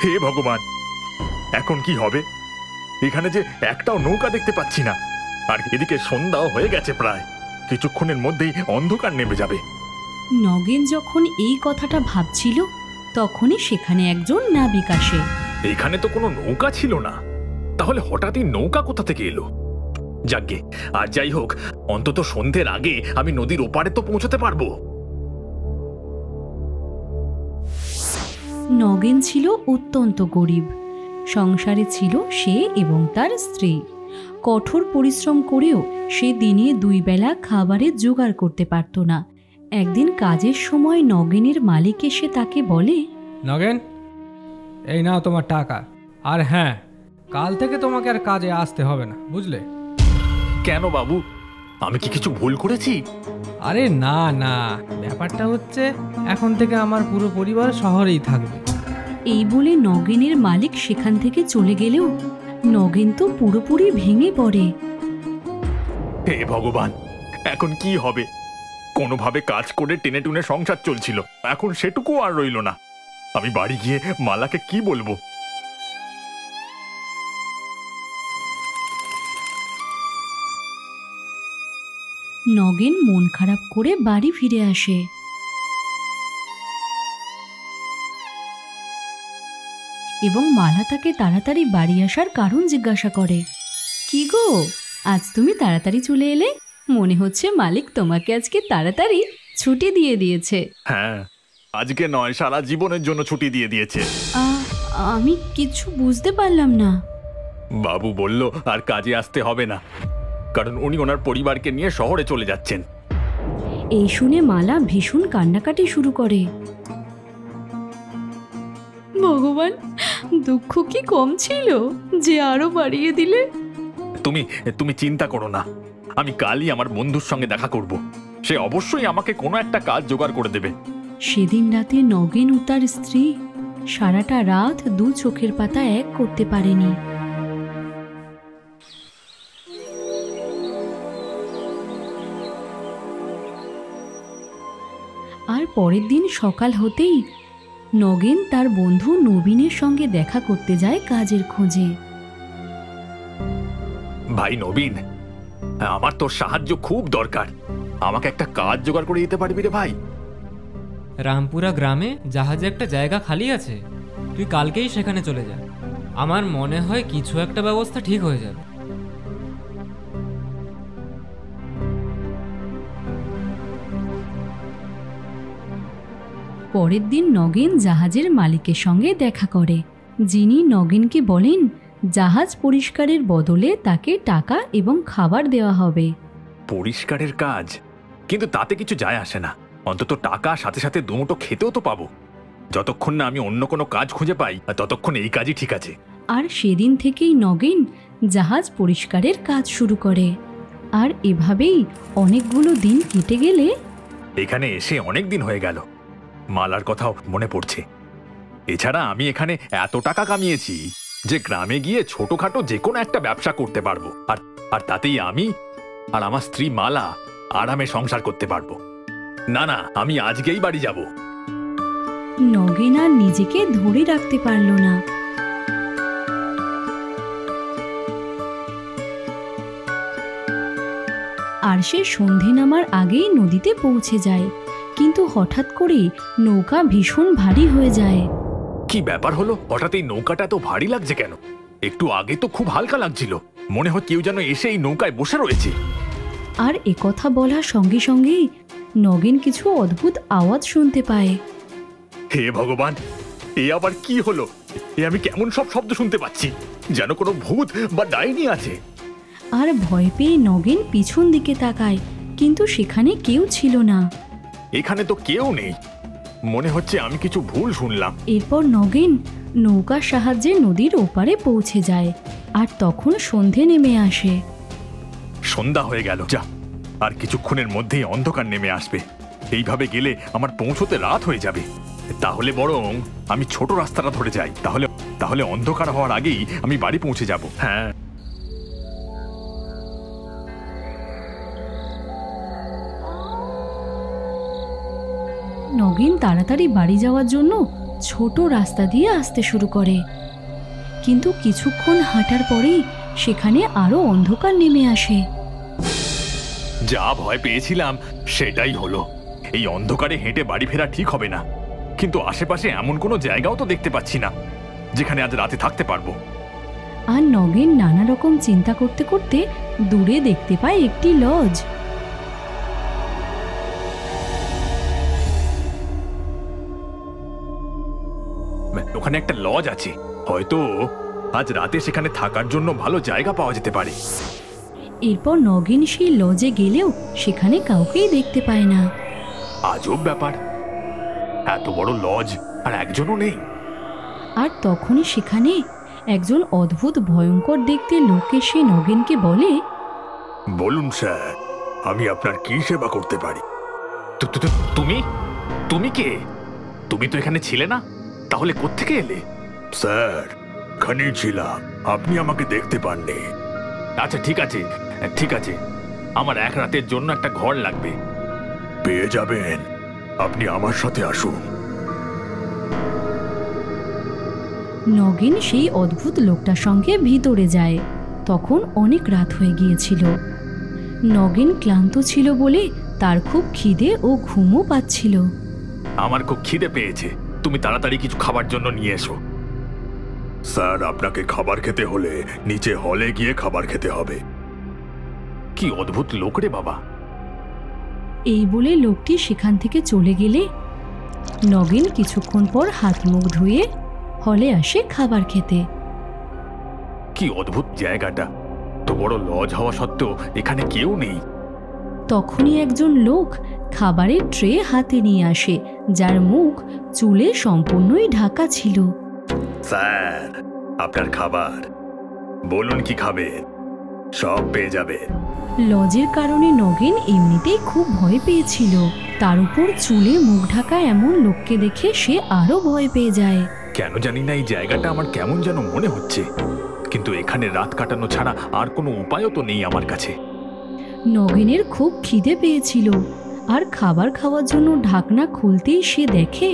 হে ভগবান, এখন কি হবে? এখানে যে একটাও নৌকা দেখতে পাচ্ছি না, আর এদিকে সন্ধ্যাও হয়ে গেছে প্রায়। কিছুক্ষণের মধ্যেই অন্ধকার নেমে যাবে। নগেন যখন এই কথাটা ভাবছিল তখনই সেখানে একজন নাবিক আসে। এখানে তো কোনো নৌকা ছিল না, তাহলে হঠাৎই নৌকা কোথা থেকে এলো? যাগ্গে, আর যাই হোক, অন্তত সন্ধ্যের আগে আমি নদীর ওপারে তো পৌঁছতে পারবো। নগেন ছিল অত্যন্ত গরিব। সংসারে ছিল সে এবং তার স্ত্রী। কঠোর পরিশ্রম করেও সে দিনে 2 বেলা খাবারের জোগাড় করতে পারত না। একদিন কাজের সময় নগেনের মালিক এসে তাকে বলে, নগেন, এই নাও তোমার টাকা। আর হ্যাঁ, কাল থেকে তোমাকে আর কাজে আসতে হবে না, বুঝলে? কেন বাবু, আমি কি কিছু ভুল করেছি? আরে না না, ব্যাপারটা হচ্ছে এখন থেকে আমার পুরো পরিবার শহরেই থাকবে। এই বলে নগেনের মালিক সেখান থেকে চলে গেলেও নগেন তো পুরোপুরি ভেঙে পড়ে। হে ভগবান, এখন কি হবে? কোনোভাবে কাজ করে টেনে টুনে সংসার চলছিল, এখন সেটুকু আর রইল না। আমি বাড়ি গিয়ে মালাকে কি বলবো? নগেন মন খারাপ করে বাড়ি ফিরে আসে। এবং মালা তাকে তাড়াতাড়ি বাড়ি আসার কারণ জিজ্ঞাসা করে। কি গো, আজ তুমি তাড়াতাড়ি চলে এলে? মনে হচ্ছে মালিক তোমাকে আজকে তাড়াতাড়ি ছুটি দিয়ে দিয়েছে। হ্যাঁ, আজকে নয়, সারা জীবনের জন্য ছুটি দিয়ে দিয়েছে। আমি কিছু বুঝতে পারলাম না। বাবু বলল আর কাজে আসতে হবে না, কারণ উনি ওনার পরিবারকে নিয়ে শহরে চলে যাচ্ছেন। এই শুনে মালা ভীষণ কান্নাকাটি শুরু করে। ভগবান, দুঃখ কি কম ছিল যে আরো বাড়িয়ে দিলে? তুমি চিন্তা করো না, আমি কালই আমার বন্ধুর সঙ্গে দেখা করব। সে অবশ্যই আমাকে কোনো একটা কাজ জোগাড় করে দেবে। সেদিন রাতে নগেন ও তার স্ত্রী সারাটা রাত 2 চোখের পাতা এক করতে পারেনি। আর পরের দিন সকাল হতেই নগেন তার বন্ধু নবীনের সঙ্গে দেখা করতে যায় কাজের খোঁজে। ভাই নবীন, আমার তোর সাহায্য খুব দরকার। আমাকে একটা কাজ জোগাড় করে দিতে পারবি রে ভাই? রামপুরা গ্রামে জাহাজে একটা জায়গা খালি আছে, তুই কালকেই সেখানে চলে যা। আমার মনে হয় কিছু একটা ব্যবস্থা ঠিক হয়ে যাবে। পরের দিন নগেন জাহাজের মালিকের সঙ্গে দেখা করে, যিনি নগেনকে বলেন জাহাজ পরিষ্কারের বদলে তাকে টাকা এবং খাবার দেওয়া হবে। পরিষ্কারের কাজ? কিন্তু তাতে কিছু যায় আসে না, অন্তত টাকা সাথে সাথে দুমুঠো খেতেও তো পাবো। যতক্ষণ না আমি অন্য কোনো কাজ খুঁজে পাই ততক্ষণ এই কাজই ঠিক আছে। আর সেদিন থেকেই নগেন জাহাজ পরিষ্কারের কাজ শুরু করে। আর এভাবেই অনেকগুলো দিন কেটে গেলে এখানে এসে অনেক দিন হয়ে গেল, মালার কথাও মনে পড়ছে। এছাড়া আমি এখানে এত টাকা কামিয়েছি যে গ্রামে গিয়ে ছোটখাটো যে কোনো একটা ব্যবসা করতে পারবো, আর তাতেই আমি আর আমার স্ত্রী মালা আরামে সংসার করতে পারবো। না না, আমি আজকেই বাড়ি যাব। নগেন আর নিজেকে ধরে রাখতে পারল না। আর সে সন্ধে নামার আগেই নদীতে পৌঁছে যায়, কিন্তু হঠাৎ করে নৌকা ভীষণ ভারী হয়ে যায়। কি ব্যাপার হলো? হঠাৎ এই নৌকাটা তো ভারী লাগছে কেন? একটু আগে তো খুব হালকা লাগছিল। মনে হয় কেউ যেন এসে এই নৌকায় বসে রয়েছে। আর একথা বলার সঙ্গে সঙ্গেই নগেন কিছু অদ্ভুত আওয়াজ শুনতে পায়। হে ভগবান, এ আবার কি হলো? এ আমি কেমন সব শব্দ শুনতে পাচ্ছি, যেন কোনো ভূত বা ডাইনি আছে। আর ভয় পেয়ে নগেন পিছন দিকে তাকায়, কিন্তু সেখানে কেউ ছিল না। এখানে তো কেউ নেই, মনে হচ্ছে আমি কিছু ভুল শুনলাম। এরপর নগেন নৌকার সাহায্যে নদীর ওপারে পৌঁছে যায়, আর তখন সন্ধে নেমে আসে। সন্ধ্যা হয়ে গেল, যা, আর কিছুক্ষণের মধ্যেই অন্ধকার নেমে আসবে। এইভাবে গেলে আমার পৌঁছতে রাত হয়ে যাবে। তাহলে বরং আমি ছোট রাস্তাটা ধরে যাই, তাহলে অন্ধকার হওয়ার আগেই আমি বাড়ি পৌঁছে যাব। হ্যাঁ, নগেন তাড়াতাড়ি বাড়ি যাওয়ার জন্য ছোট রাস্তা দিয়ে আসতে শুরু করে। কিন্তু কিছুক্ষণ হাঁটার পরেই সেখানে আরো অন্ধকার নেমে আসে। যা ভয় পেয়েছিলাম সেটাই হলো। এই অন্ধকারে হেঁটে বাড়ি ফেরা ঠিক হবে না, কিন্তু আশেপাশে এমন কোনো জায়গাও তো দেখতে পাচ্ছি না যেখানে আজ রাতে থাকতে পারবো। আর নগেন নানা রকম চিন্তা করতে করতে দূরে দেখতে পায় একটি লজ। ওখানে একটা লজ আছে, হয়তো আজ রাতে সেখানে থাকার জন্য ভালো জায়গা পাওয়া যেতে পারে। এরপর নগেন সেই লজে গেলেও সেখানে কাউকেই দেখতে পায় না। আজব ব্যাপার, এত বড় লজ আর একজনও নেই। আর তখনই সেখানে একজন অদ্ভুত ভয়ঙ্কর দেখতে লোক এসে নগেনকে বলে, বলুন স্যার, আমি আপনার কি সেবা করতে পারি? তুমি তুমি কে? তুমি তো এখানে ছিলে না, তাহলে কোত্থেকে এলে? স্যার, এখানেই ছিলাম, আপনি আমাকে দেখতে পাননি। আচ্ছা ঠিক আছে ঠিক আছে, আমার এক রাতের জন্য একটা ঘর লাগবে। পেয়ে যাবেন, আপনি আমার সাথে আসুন। নগেন সেই অদ্ভুত লোকটার সঙ্গে ভিতরে যায়। তখন অনেক রাত হয়ে গিয়েছিল। নগেন ক্লান্ত ছিল বলে তার খুব খিদে ও ঘুমও পাচ্ছিল। আমার খুব খিদে পেয়েছে, তুমি তাড়াতাড়ি কিছু খাবার জন্য নিয়ে এসো। স্যার, আপনাকে খাবার খেতে হলে নিচে হলে গিয়ে খাবার খেতে হবে। কি অদ্ভুত লোক রে বাবা। এই বলে লোকটি সেখান থেকে চলে গেলে নগেন কিছুক্ষণ পর হাত মুখ ধুয়ে হলে আসে খাবার খেতে। কি অদ্ভুত জায়গাটা, তো বড় লজ হওয়া সত্ত্বেও এখানে কেউ নেই। তখনই একজন লোক খাবারের ট্রে হাতে নিয়ে আসে, যার মুখ চুলে সম্পূর্ণই ঢাকা ছিল। স্যার, আপনার খাবার, বলুন কি খাবেন, সব পেয়ে যাবে। লজের কারণে নগেন এমনিতেই খুব ভয় পেয়েছিল, তার উপর চুলে মুখ ঢাকা এমন লোককে দেখে সে আরো ভয় পেয়ে যায়। কেন জানি না এই জায়গাটা আমার কেমন যেন মনে হচ্ছে, কিন্তু এখানে রাত কাটানো ছাড়া আর কোনো উপায়ও তো নেই আমার কাছে। নগেনের খুব খিদে পেয়েছিল, আর খাবার খাওয়ার জন্য ঢাকনা খুলতেই সে দেখে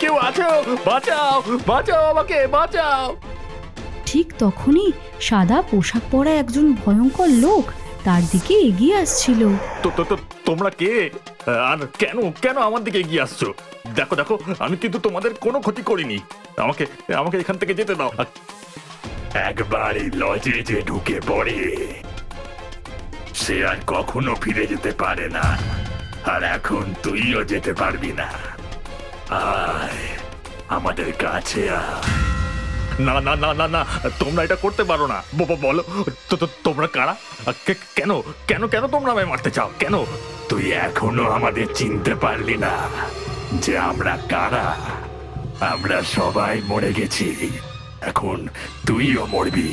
কেউ আছো, বাঁচাও বাঁচাও, আমাকে বাঁচাও। ঠিক তখনই সাদা পোশাক পরা একজন ভয়ঙ্কর লোক তার দিকে এগিয়ে আসছিল। তোমরা কে, আর কেন কেন আমার দিকে এগিয়ে আসছো? দেখো দেখো, আমি কিন্তু তোমাদের কোনো ক্ষতি করিনি, আমাকে আমাকে এখান থেকে যেতে দাও। একবার এই লজে যে ঢুকে পড়ে সে আর কখনো ফিরে যেতে পারে না, আর এখন তুইও যেতে পারবি না। আয় আমাদের কাছে আয়। না না না না না, তোমরা এটা করতে পারো না। বলো তোমরা কারা? কেন কেন কেন তোমরা আমায় মারতে চাও? কেন? তুই এখনো আমাদের চিনতে পারলি না যে আমরা কারা? আমরা সবাই মরে গেছি, এখন তুইও মরবি।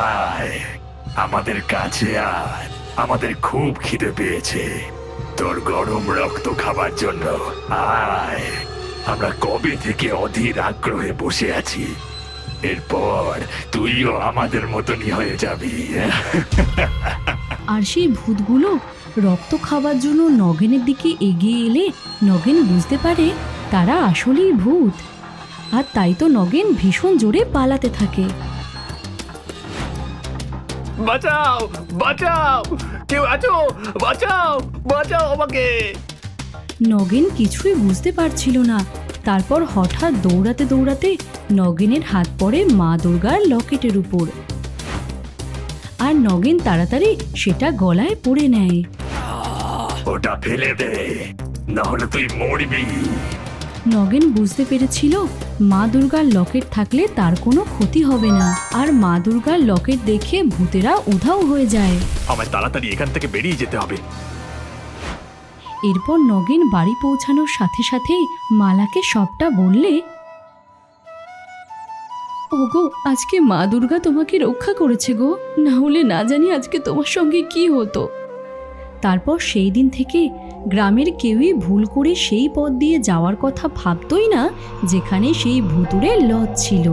আয় আমাদের কাছে আয়, আমাদের খুব খিদে পেয়েছে তোর গরম রক্ত খাবার জন্য। আয়, আমরা কবে থেকে অধীর আগ্রহে বসে আছি, এরপর তুইও আমাদের মতনই হয়ে যাবি। আর সেই ভূতগুলো রক্ত খাবার জন্য নগেনের দিকে এগিয়ে এলে নগেন বুঝতে পারে তারা আসলেই ভূত, আর তাই তো নগেন ভীষণ জোরে পালাতে থাকে। বাঁচাও বাঁচাও, কেউ আছো, বাঁচাও বাঁচাও আমাকে। নগেন কিছুই বুঝতে পারছিল না। তারপর হঠাৎ দৌড়াতে দৌড়াতে নগেনের হাত পড়ে মা দুর্গার লকেটের উপর, আর নগেন তাড়াতাড়ি সেটা গলায় পরে নেয়। ওটা ফেলে দে, নাহলে তুই মরবি। নগেন বুঝতে পেরেছিল মা দুর্গার লকেট থাকলে তার কোনো ক্ষতি হবে না, আর মা দুর্গার লকেট দেখে ভূতেরা উধাও হয়ে যায়। আমায় তাড়াতাড়ি এখান থেকে বেরিয়ে যেতে হবে। এরপর নগেন বাড়ি পৌঁছানোর সাথে সাথেই মালাকে সবটা বললে, ওগো, আজকে মা দুর্গা তোমাকে রক্ষা করেছে গো, না হলে না জানি আজকে তোমার সঙ্গে কি হতো। তারপর সেই দিন থেকে গ্রামের কেউই ভুল করে সেই পথ দিয়ে যাওয়ার কথা ভাবতই না যেখানে সেই ভুতুড়ে লজ ছিল।